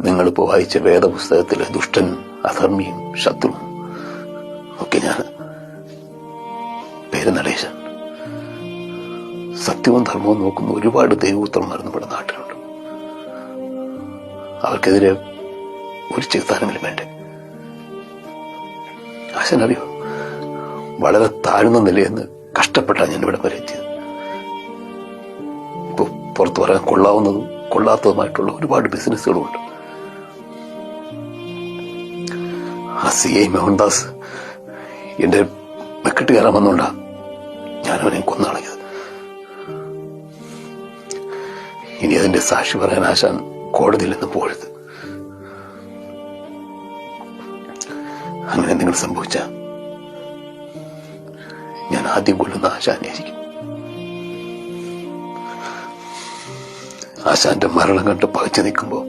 നിങ്ങളിപ്പോൾ വായിച്ച വേദപുസ്തകത്തിലെ ദുഷ്ടൻ, അധർമ്മിയും, ശത്രു ഒക്കെ ഞാൻ. പേര് നടേശൻ. സത്യവും ധർമ്മവും നോക്കുന്ന ഒരുപാട് ദൈവപുത്രന്മാർ നമ്മുടെ നാട്ടിലുണ്ട്. അവർക്കെതിരെ ഒരു ചെറുത്താനെങ്കിലും വേണ്ടേ? ആശാനറിയോ, വളരെ താഴ്ന്ന നിലയെന്ന് കഷ്ടപ്പെട്ടാണ് ഞാൻ ഇവിടെ വരെ എത്തിയത്. ഇപ്പൊ പുറത്തു പറയാൻ കൊള്ളാവുന്നതും കൊള്ളാത്തതുമായിട്ടുള്ള ഒരുപാട് ബിസിനസ്സുകളുമുണ്ട്. ആ CI മോഹൻദാസ് എന്റെ മെക്കെട്ട് കയറാൻ വന്നോണ്ടാ ഞാനവനെ കൊന്നളഞ്ഞത്. ഇനി അതിന്റെ സാക്ഷി പറയാൻ ആശാൻ കോടതിയിൽ നിന്ന് പോകരുത്. അങ്ങനെ എന്തെങ്കിലും സംഭവിച്ച ഞാൻ ആദ്യം കൊല്ലുന്ന ആശാനായിരിക്കും. ആശാന്റെ മരണം കണ്ട് പകച്ചു നിൽക്കുമ്പോ